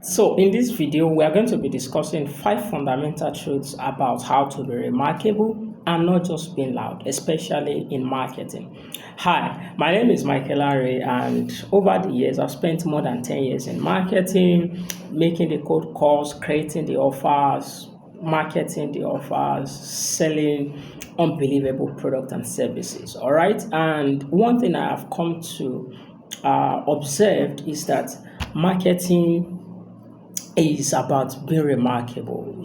So in this video, we are going to be discussing 5 fundamental truths about how to be remarkable and not just being loud, especially in marketing. Hi, my name is Michael Larry, and over the years, I've spent more than 10 years in marketing, making the cold calls, creating the offers, marketing the offers, selling unbelievable products and services. All right. And one thing I have come to observe is that marketing is about being remarkable,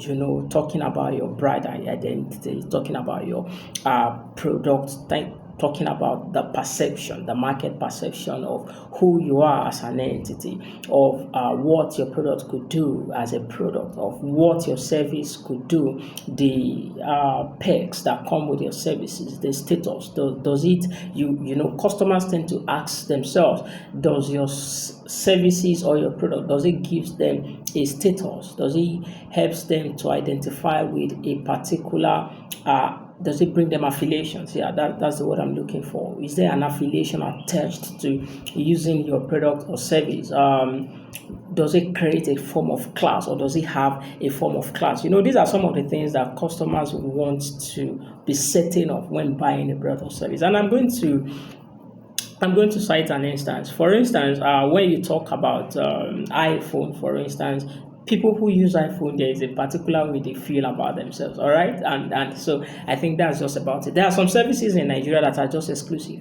talking about your brand identity, talking about your product, talking about the perception, the market perception of who you are as an entity, of what your product could do as a product, of what your service could do, the perks that come with your services, the status. Does it, customers tend to ask themselves, does your services or your product, does it give them a status? Does it helps them to identify with a particular does it bring them affiliations? Yeah, that's the word I'm looking for. Is there an affiliation attached to using your product or service? Does it create a form of class, or does it have a form of class? These are some of the things that customers want to be certain of when buying a product or service. And I'm going to cite an instance. For instance, when you talk about iPhone, for instance, people who use iPhone, there is a particular way they feel about themselves, all right? And so I think that's just about it. There are some services in Nigeria that are just exclusive.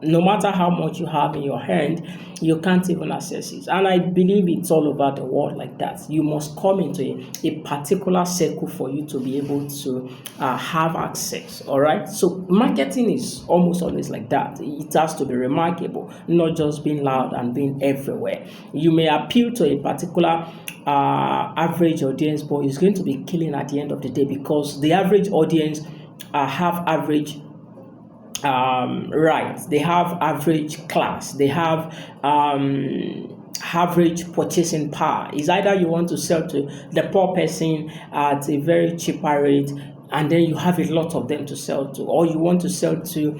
No matter how much you have in your hand, you can't even access it. And I believe it's all over the world like that. You must come into a particular circle for you to be able to have access, all right? So marketing is almost always like that. It has to be remarkable, not just being loud and being everywhere. You may appeal to a particular average audience, but it's going to be killing at the end of the day, because the average audience have average rights, they have average class, they have average purchasing power. It's either you want to sell to the poor person at a very cheaper rate, and then you have a lot of them to sell to, or you want to sell to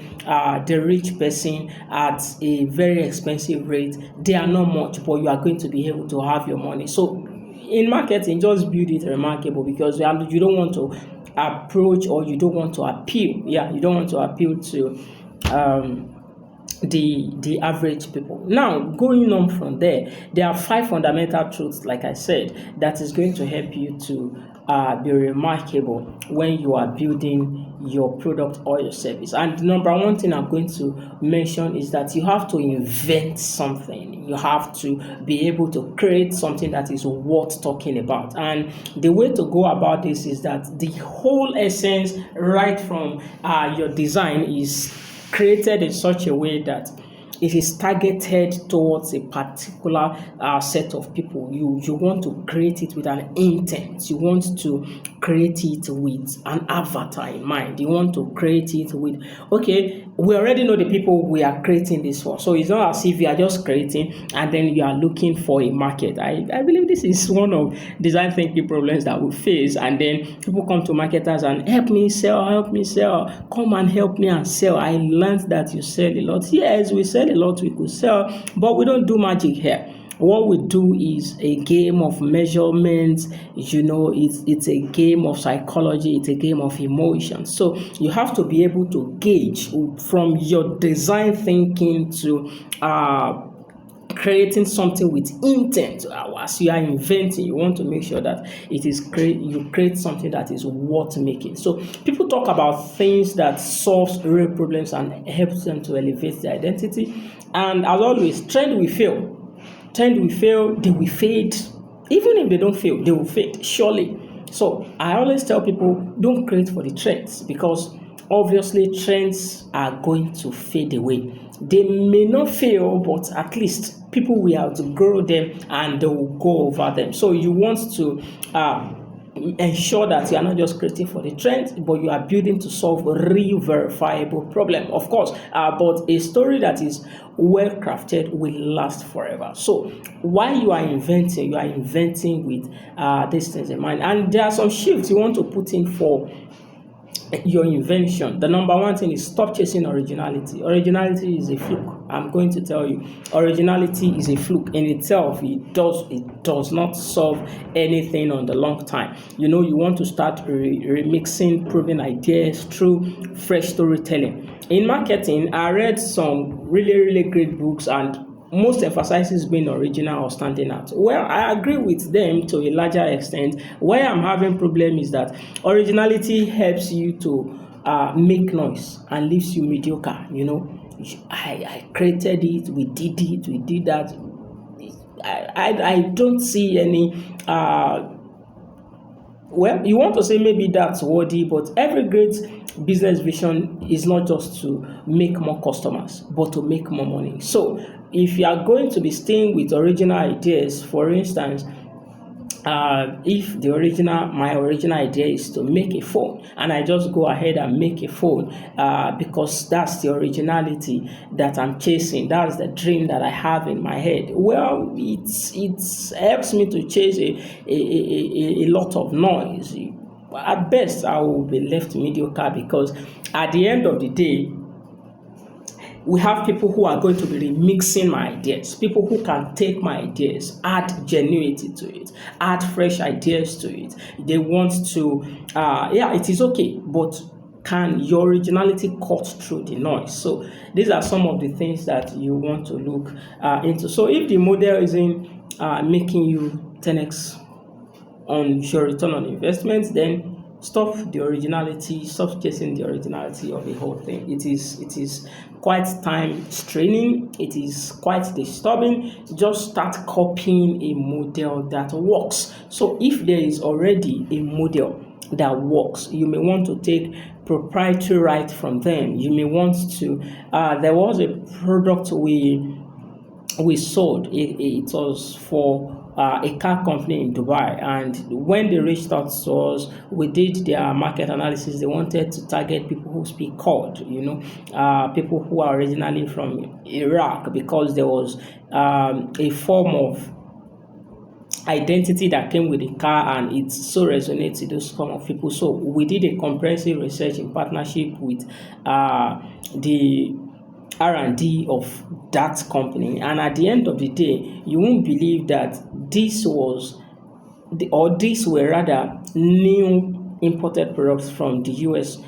the rich person at a very expensive rate. They are not much, but you are going to be able to have your money. So in marketing, just build it remarkable, because you don't want to approach, or you don't want to appeal. Yeah, you don't want to appeal to the average people. Now, going on from there, there are 5 fundamental truths, like I said, that is going to help you to be remarkable when you are building your product or your service. And the number one thing I'm going to mention is that you have to invent something. You have to be able to create something that is worth talking about. And the way to go about this is that the whole essence, right from your design, is created in such a way that it is targeted towards a particular set of people. You want to create it with an intent. You want to create it with an avatar in mind. You want to create it with, okay, we already know the people we are creating this for. So it's not as if you are just creating and then you are looking for a market. I believe this is one of design thinking problems that we face. And then people come to marketers and help me sell, come and help me and sell. I learned that you sell a lot. Yes, we sell a lot, we could sell, but we don't do magic here. What we do is a game of measurements. It's a game of psychology, it's a game of emotions. So you have to be able to gauge from your design thinking to creating something with intent. As you are inventing, you want to make sure that you create something that is worth making. So people talk about things that solves real problems and helps them to elevate their identity. And as always, trend will fail, they will fade. Even if they don't fail, they will fade, surely. So I always tell people, don't create for the trends, because obviously trends are going to fade away. They may not fail, but at least people will outgrow them and they will go over them. So you want to ensure that you are not just creating for the trend, but you are building to solve a real verifiable problem, of course, but a story that is well crafted will last forever. So while you are inventing with these things in mind. And there are some shifts you want to put in for your invention. The number one thing is stop chasing originality. Originality is a fluke. I'm going to tell you, originality is a fluke in itself. It does not solve anything on the long time. You know, you want to start remixing proven ideas through fresh storytelling. In marketing, I read some really great books, and most emphasizes being original or standing out. Well, I agree with them to a larger extent. Where I'm having problem is that originality helps you to make noise and leaves you mediocre. You know, I created it, we did that. I don't see any well, you want to say maybe that's worthy, but every great business vision is not just to make more customers, but to make more money. So if you are going to be staying with original ideas, for instance, if my original idea is to make a phone, and I just go ahead and make a phone because that's the originality that I'm chasing, that's the dream that I have in my head, well, it helps me to chase a lot of noise. At best, I will be left mediocre, because at the end of the day, we have people who are going to be remixing my ideas, people who can take my ideas, add genuinity to it, add fresh ideas to it. They want to, it is okay, but can your originality cut through the noise? So these are some of the things that you want to look into. So if the model isn't making you 10x on your return on investment, then stop the originality, stop chasing the originality of the whole thing. It is quite time straining, it is quite disturbing. Just start copying a model that works. So if there is already a model that works, you may want to take proprietary right from them. You may want to there was a product we sold. It was for a car company in Dubai, and when they reached out to us, we did their market analysis. They wanted to target people who speak Kurd, people who are originally from Iraq, because there was a form of identity that came with the car, and it so resonates with those form of people. So we did a comprehensive research in partnership with the R&D of that company, and at the end of the day, you won't believe that these were rather new imported products from the US.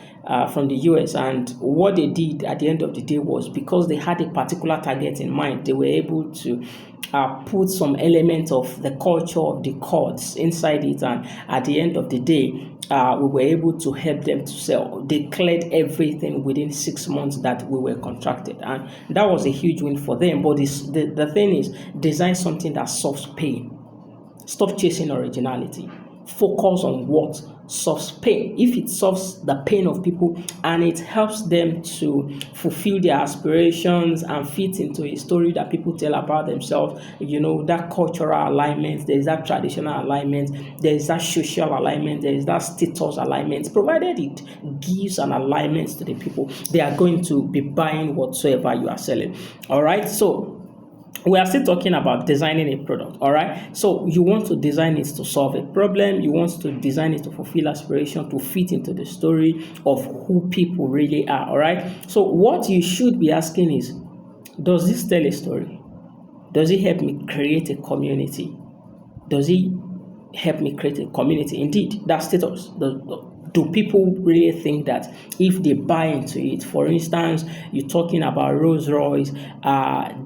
And what they did at the end of the day was, because they had a particular target in mind, they were able to put some element of the culture of the Kurds inside it, and at the end of the day, we were able to help them to sell. They cleared everything within 6 months that we were contracted, and that was a huge win for them. But the thing is, design something that solves pain. Stop chasing originality. Focus on what solves pain. If it solves the pain of people and it helps them to fulfill their aspirations and fit into a story that people tell about themselves, that cultural alignment, there is that traditional alignment, there is that social alignment, there is that status alignment, provided it gives an alignment to the people, they are going to be buying whatsoever you are selling. All right, so we are still talking about designing a product. All right, so you want to design it to solve a problem, you want to design it to fulfill aspiration, to fit into the story of who people really are. All right, so what you should be asking is, does this tell a story? Does it help me create a community? Does it help me create a community? Indeed, that's status. Do people really think that if they buy into it? For instance, you're talking about Rolls-Royce,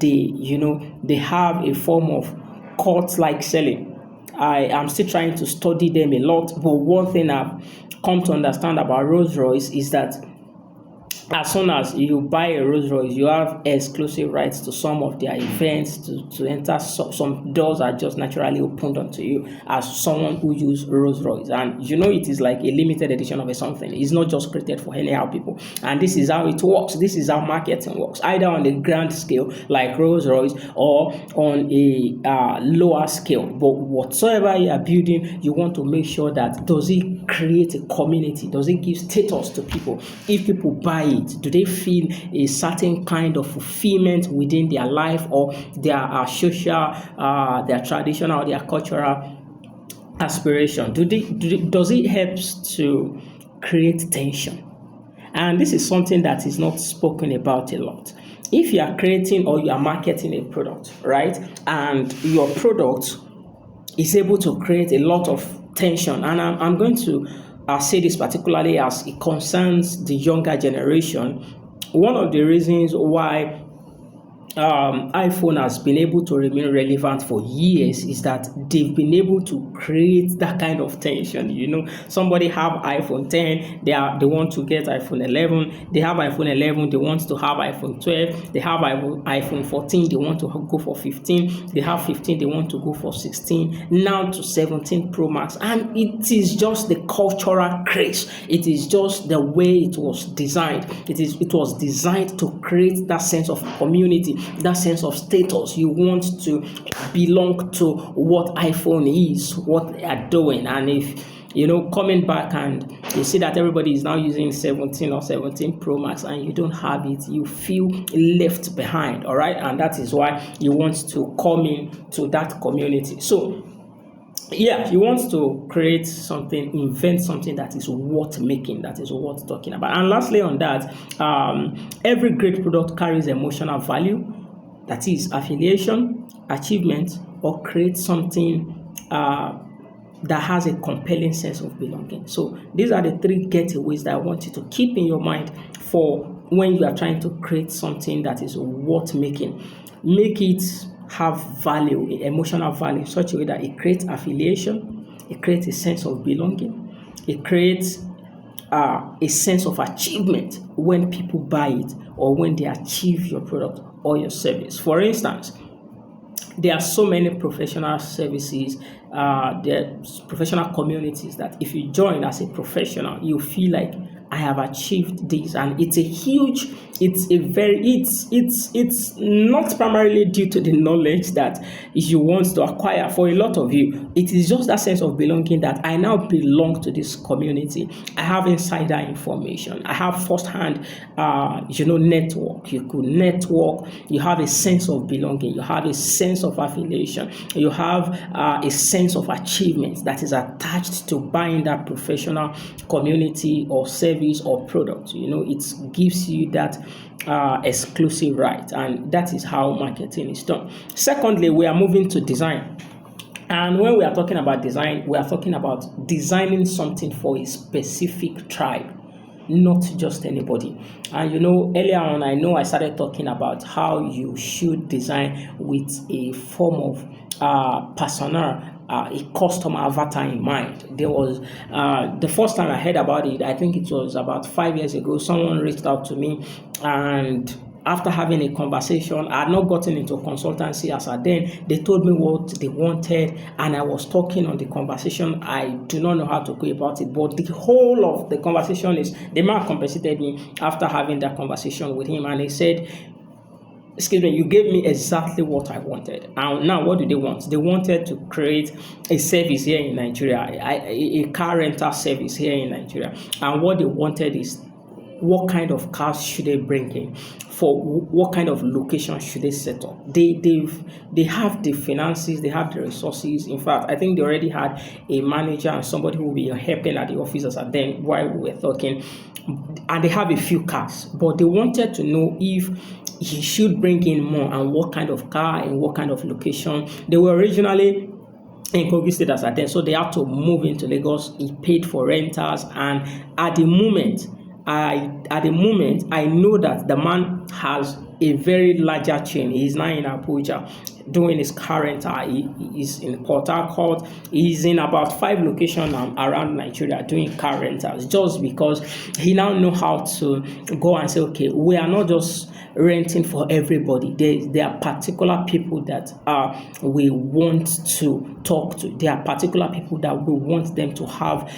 they have a form of cult-like selling. I am still trying to study them a lot, but one thing I've come to understand about Rolls-Royce is that as soon as you buy a Rolls-Royce, you have exclusive rights to some of their events, to enter. Some doors are just naturally opened onto you as someone who uses Rolls-Royce. And it is like a limited edition of a something. It's not just created for anyhow people. And this is how it works. This is how marketing works, either on the grand scale like Rolls-Royce or on a lower scale. But whatsoever you are building, you want to make sure that, does it create a community? Does it give status to people? If people buy it, do they feel a certain kind of fulfillment within their life, or their social, their traditional, their cultural aspiration? Does it help to create tension? And this is something that is not spoken about a lot. if you are creating or you are marketing a product, right, and your product is able to create a lot of tension, and I'm going to say this particularly as it concerns the younger generation. One of the reasons why iPhone has been able to remain relevant for years is that they've been able to create that kind of tension. Somebody have iPhone 10, they want to get iPhone 11. They have iPhone 11, they want to have iPhone 12. They have iPhone 14, they want to go for 15. They have 15, they want to go for 16. Now to 17 Pro Max, and it is just the cultural craze. It is just the way it was designed. It was designed to create that sense of community, that sense of status. You want to belong to what iPhone is, what they are doing. And if coming back and you see that everybody is now using 17 or 17 Pro Max and you don't have it, you feel left behind. All right, and that is why you want to come in to that community. So yeah, you want to create something, invent something that is worth making, that is worth talking about. And lastly on that, every great product carries emotional value, that is affiliation, achievement, or create something that has a compelling sense of belonging. So these are the three getaways that I want you to keep in your mind for when you are trying to create something that is worth making. Make it have value, emotional value, in such a way that it creates affiliation, it creates a sense of belonging, it creates a sense of achievement when people buy it or when they achieve your product or your service. For instance, there are so many professional services, there are professional communities that if you join as a professional, you feel like I have achieved this, and it's not primarily due to the knowledge that you want to acquire. For a lot of you, it is just that sense of belonging, that I now belong to this community. I have insider information. I have firsthand, network. You could network. You have a sense of belonging. You have a sense of affiliation. You have a sense of achievement that is attached to buying that professional community or service or product. It gives you that exclusive right, and that is how marketing is done. Secondly, we are moving to design. And when we are talking about design, we are talking about designing something for a specific tribe, not just anybody. And earlier on, I started talking about how you should design with a form of persona, a customer avatar in mind. There was the first time I heard about it, I think it was about 5 years ago. Someone reached out to me, and after having a conversation, I had not gotten into consultancy as at then. They told me what they wanted, and I was talking on the conversation. I do not know how to go about it, but the whole of the conversation is the man compensated me after having that conversation with him, and he said, excuse me, you gave me exactly what I wanted. And now what do they want? They wanted to create a service here in Nigeria, a car rental service here in Nigeria. And what they wanted is, what kind of cars should they bring in? For what kind of location should they set up? They have the finances, they have the resources. In fact, I think they already had a manager and somebody who will be helping at the offices at then while we were talking. And they have a few cars, but they wanted to know if he should bring in more and what kind of car and what kind of location. They were originally in Kogi State as at then, so they had to move into Lagos. He paid for rentals, and at the moment, I know that the man has a very larger chain. He's now in Abuja doing his car rental. He is in Port Harcourt. He's in about 5 locations around Nigeria doing car rentals, just because he now knows how to go and say, okay, we are not just renting for everybody. There are particular people that we want to talk to. There are particular people that we want them to have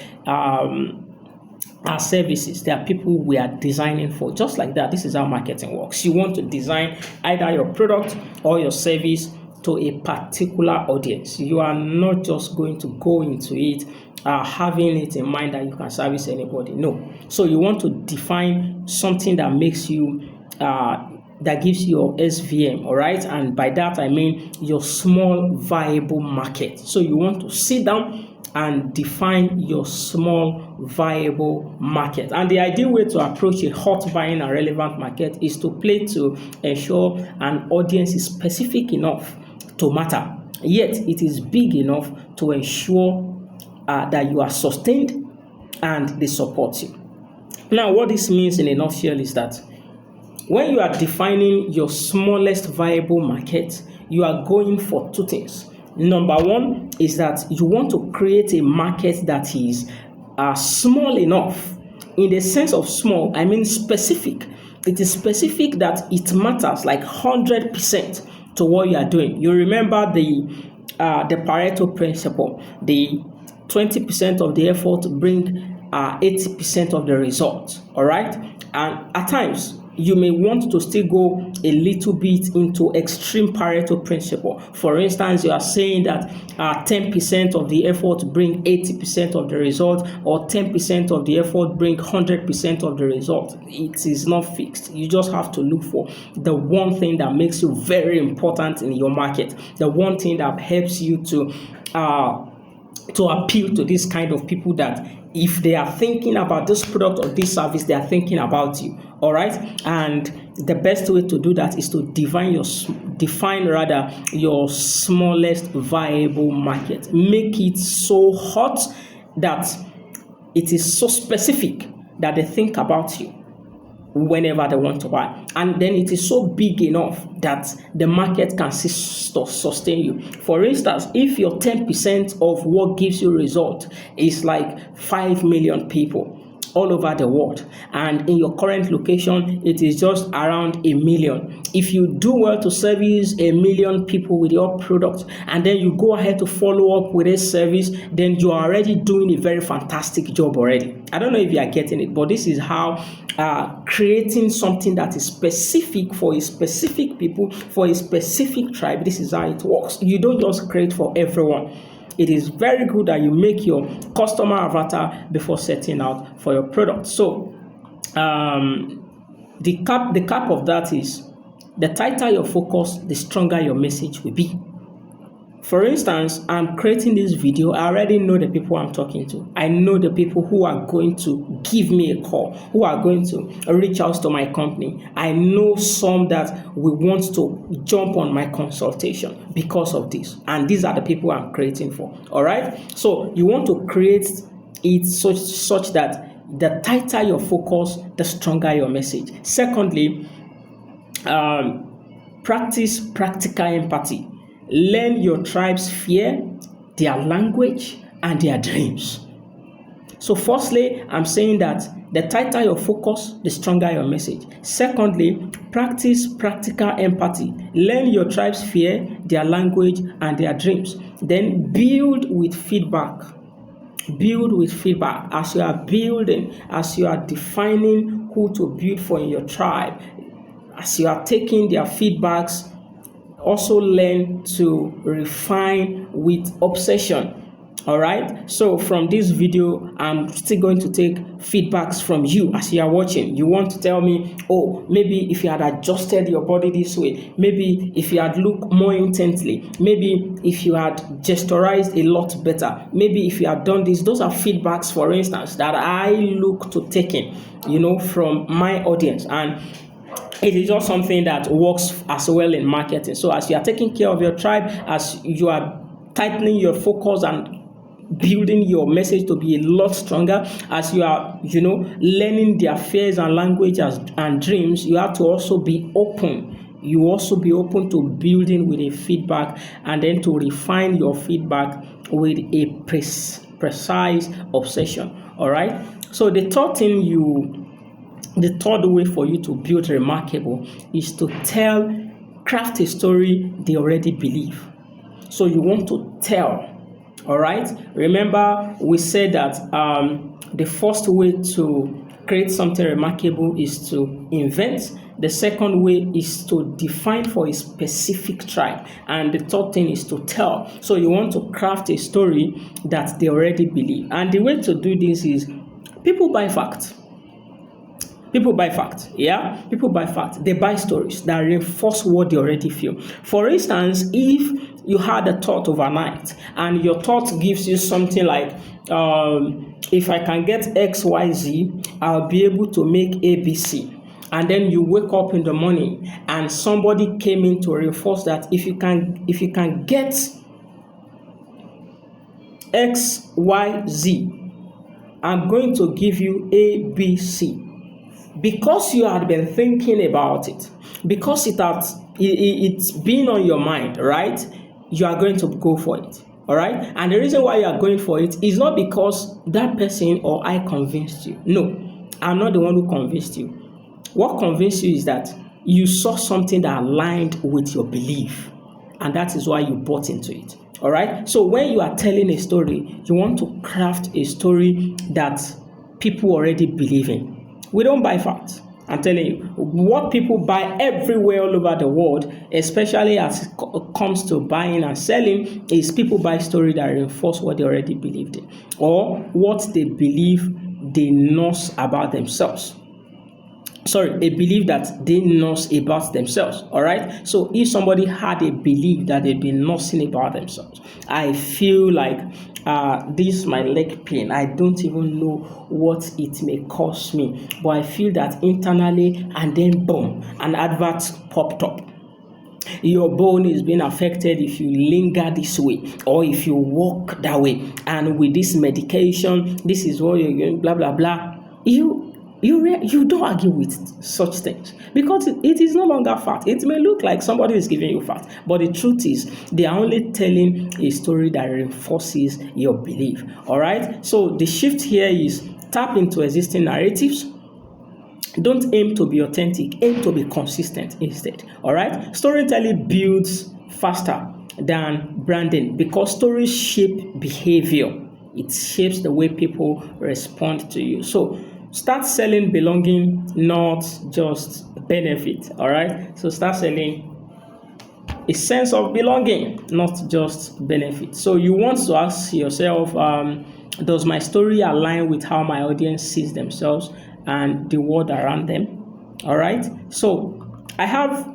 our services. There are people we are designing for. Just like that, this is how marketing works. You want to design either your product or your service to a particular audience. You are not just going to go into it having it in mind that you can service anybody. No. So you want to define something that makes you that gives you your SVM, all right? And by that I mean your small viable market. So you want to sit down and define your small viable market. And the ideal way to approach a hot buying and relevant market is to play to ensure an audience is specific enough to matter, yet it is big enough to ensure that you are sustained and they support you. Now, what this means in a nutshell is that when you are defining your smallest viable market, you are going for two things. Number one is that you want to create a market that is small enough. In the sense of small, I mean specific. It is specific that it matters like 100% to what you are doing. You remember the Pareto principle. The 20% of the effort bring 80% of the result. All right, and at times you may want to still go a little bit into extreme Pareto principle. For instance, you are saying that 10% of the effort bring 80% of the result, or 10% of the effort bring 100% of the result. It is not fixed. You just have to look for the one thing that makes you very important in your market, the one thing that helps you to appeal to this kind of people, that if they are thinking about this product or this service, they are thinking about you. All right, and the best way to do that is to define your smallest viable market. Make it so hot that it is so specific that they think about you whenever they want to buy, and then it is so big enough that the market can sustain you. For instance, if your 10% of what gives you result is like 5 million people all over the world, and in your current location it is just around 1 million. If you do well to service 1 million people with your product, and then you go ahead to follow up with a service, then you are already doing a very fantastic job already. I don't know if you are getting it, but this is how creating something that is specific for a specific people, for a specific tribe, this is how it works. You don't just create for everyone. It is very good that you make your customer avatar before setting out for your product. So the cap of that is, the tighter your focus, the stronger your message will be. For instance, I'm creating this video. I already know the people I'm talking to. I know the people who are going to give me a call, who are going to reach out to my company. I know some that will want to jump on my consultation because of this. And these are the people I'm creating for. All right. So you want to create it such that the tighter your focus, the stronger your message. Secondly, practice practical empathy. Learn your tribe's fear, their language, and their dreams. So firstly, I'm saying that the tighter your focus, the stronger your message. Secondly, practice practical empathy. Learn your tribe's fear, their language, and their dreams. Then build with feedback. Build with feedback. As you are building, as you are defining who to build for in your tribe, as you are taking their feedbacks, also learn to refine with obsession. All right. So from this video, I'm still going to take feedbacks from you as you are watching. You want to tell me, oh, maybe if you had adjusted your body this way, maybe if you had looked more intently, maybe if you had gesturized a lot better, maybe if you had done this. Those are feedbacks, for instance, that I look to taking, from my audience. And it is just something that works as well in marketing. So as you are taking care of your tribe, as you are tightening your focus and building your message to be a lot stronger, as you are, learning their fears and languages and dreams, you have to also be open. You also be open to building with a feedback, and then to refine your feedback with a precise obsession. All right. So the third way for you to build remarkable is to craft a story they already believe. So you want to tell. All right. Remember, we said that the first way to create something remarkable is to invent. The second way is to define for a specific tribe. And the third thing is to tell. So you want to craft a story that they already believe. And the way to do this is, people buy facts. People buy facts, yeah? People buy facts. They buy stories that reinforce what they already feel. For instance, if you had a thought overnight, and your thought gives you something like, if I can get XYZ, I'll be able to make ABC. And then you wake up in the morning and somebody came in to reinforce that if you can get XYZ, I'm going to give you ABC. Because you had been thinking about it, because it's been on your mind, right? You are going to go for it. All right. And the reason why you are going for it is not because that person or I convinced you. No, I'm not the one who convinced you. What convinced you is that you saw something that aligned with your belief, and that is why you bought into it. All right. So when you are telling a story, you want to craft a story that people already believe in. We don't buy facts. I'm telling you, what people buy everywhere all over the world, especially as it comes to buying and selling, is people buy stories that reinforce what they already believed in, or what they believe they know about themselves. A belief that they know about themselves. All right. So if somebody had a belief that they've been nothing about themselves, I feel like this my leg pain. I don't even know what it may cost me, but I feel that internally, and then boom, an advert popped up. Your bone is being affected if you linger this way, or if you walk that way, and with this medication, this is what you're doing, blah blah blah. You don't argue with such things, because it is no longer fact. It may look like somebody is giving you fact, but the truth is they are only telling a story that reinforces your belief. All right. So the shift here is tap into existing narratives. Don't aim to be authentic, aim to be consistent instead. All right. Storytelling builds faster than branding because stories shape behavior. It shapes the way people respond to you. So start selling belonging, not just benefit. All right. So start selling a sense of belonging, not just benefit. So you want to ask yourself, does my story align with how my audience sees themselves and the world around them? All right. So I have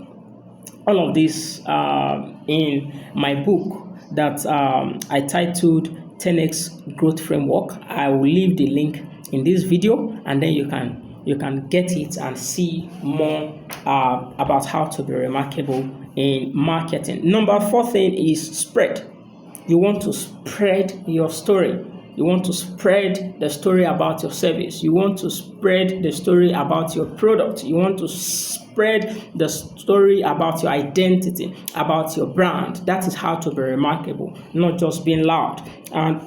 all of this in my book that I titled 10x Growth Framework. I will leave the link in this video, and then you can get it and see more about how to be remarkable in marketing. Number 4 thing is spread. You want to spread your story. You want to spread the story about your service. You want to spread the story about your product. You want to spread the story about your identity, about your brand. That is how to be remarkable, not just being loud. And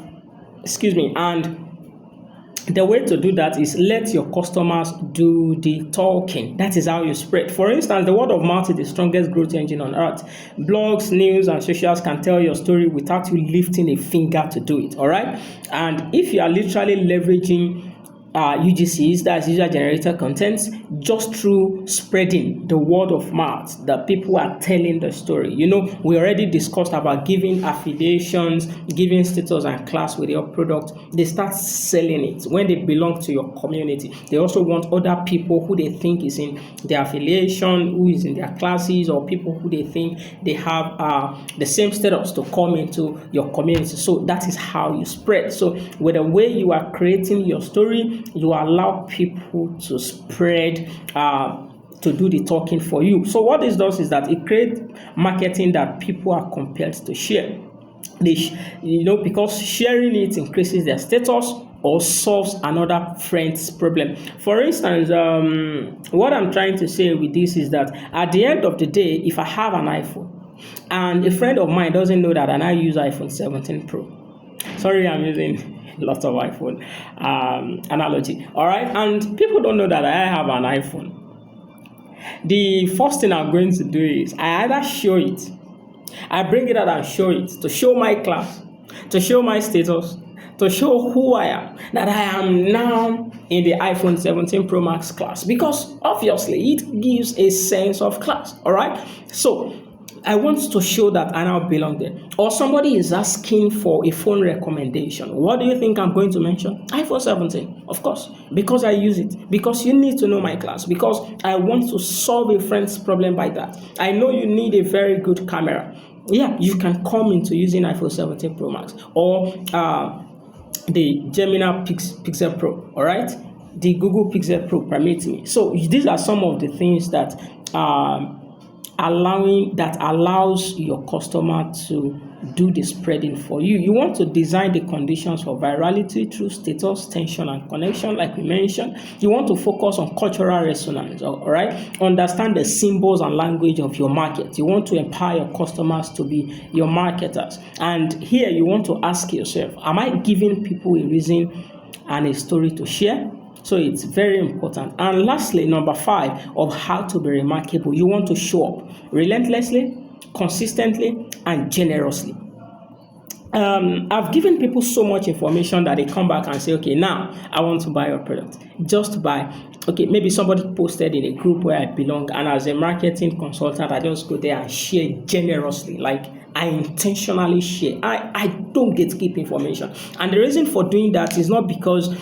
the way to do that is let your customers do the talking. That is how you spread. For instance, the word of mouth is the strongest growth engine on earth. Blogs, news, and socials can tell your story without you lifting a finger to do it. All right. And if you are literally leveraging UGCs, that's user generated content, just through spreading the word of mouth that people are telling the story. We already discussed about giving affiliations, giving status and class with your product. They start selling it when they belong to your community. They also want other people who they think is in their affiliation, who is in their classes, or people who they think they have the same status to come into your community. So that is how you spread. So with the way you are creating your story, you allow people to spread, to do the talking for you. So what this does is that it creates marketing that people are compelled to share. Because sharing it increases their status or solves another friend's problem. For instance, what I'm trying to say with this is that at the end of the day, if I have an iPhone and a friend of mine doesn't know that and I use iPhone 17 Pro, sorry, I'm using lots of iPhone analogy. All right. And people don't know that I have an iPhone. The first thing I'm going to do is I either show it, I bring it out and show it to show my class, to show my status, to show who I am, that I am now in the iPhone 17 Pro Max class, because obviously it gives a sense of class. All right. So I want to show that I now belong there. Or somebody is asking for a phone recommendation. What do you think I'm going to mention? iPhone 17, of course, because I use it. Because you need to know my class. Because I want to solve a friend's problem by that. I know you need a very good camera. yeah, you can come into using iPhone 17 Pro Max or the Gemini Pixel Pro, all right? The Google Pixel Pro, permit me. So these are some of the things that allows your customer to do the spreading for you. You want to design the conditions for virality through status, tension, and connection, like we mentioned. You want to focus on cultural resonance, all right? Understand the symbols and language of your market. You want to empower your customers to be your marketers. And here you want to ask yourself, am I giving people a reason and a story to share? So it's very important. And lastly, number 5 of how to be remarkable, you want to show up relentlessly, consistently, and generously. I've given people so much information that they come back and say, okay, now I want to buy your product. Just buy. Okay, maybe somebody posted in a group where I belong, and as a marketing consultant, I just go there and share generously. Like, I intentionally share. I don't gatekeep information. And the reason for doing that is not because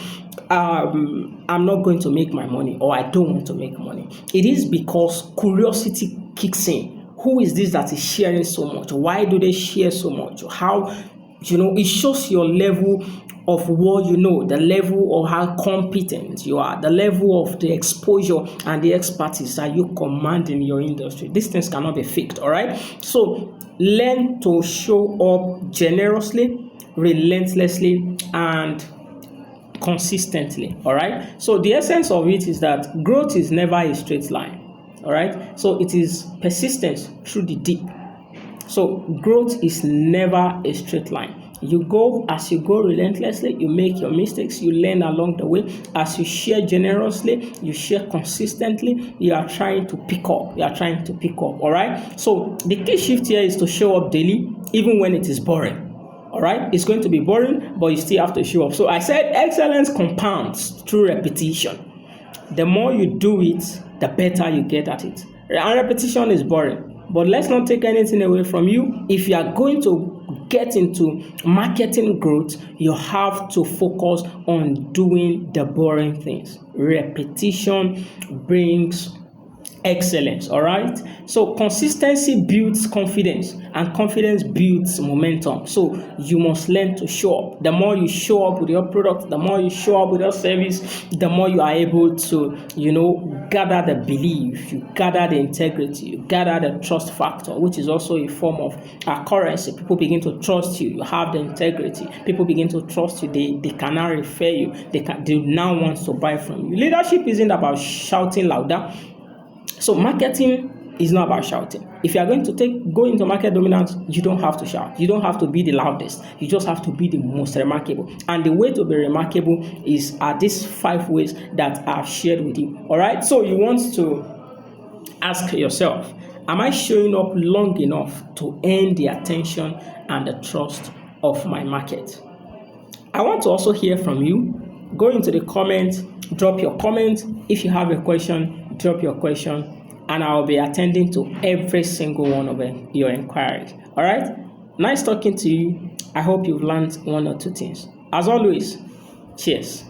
I'm not going to make my money or I don't want to make money. It is because curiosity kicks in. Who is this that is sharing so much? Why do they share so much? How, it shows your level of what you know, the level of how competent you are, the level of the exposure and the expertise that you command in your industry. These things cannot be faked, all right? So learn to show up generously, relentlessly, and consistently, all right? So the essence of it is that growth is never a straight line, all right? So it is persistence through the deep. So growth is never a straight line. As you go relentlessly, you make your mistakes, you learn along the way. As you share generously, you share consistently, you are trying to pick up, all right? So the key shift here is to show up daily, even when it is boring. All right, it's going to be boring, but you still have to show up. So I said excellence compounds through repetition. The more you do it, the better you get at it. And repetition is boring, but let's not take anything away from you. If you are going to get into marketing growth, you have to focus on doing the boring things. Repetition brings excellence, all right? So consistency builds confidence, and confidence builds momentum. So you must learn to show up. The more you show up with your product, the more you show up with your service, the more you are able to, gather the belief, you gather the integrity, you gather the trust factor, which is also a form of currency. People begin to trust you. You have the integrity. People begin to trust you. They cannot refer you. They now want to buy from you. Leadership isn't about shouting louder. So marketing is not about shouting. If you are going to go into market dominance, you don't have to shout. You don't have to be the loudest. You just have to be the most remarkable. And the way to be remarkable are these 5 ways that I've shared with you. All right. So you want to ask yourself, am I showing up long enough to earn the attention and the trust of my market? I want to also hear from you. Go into the comments, drop your comment. If you have a question, drop your question, and I'll be attending to every single one of your inquiries. All right? Nice talking to you. I hope you've learned 1 or 2 things. As always, cheers.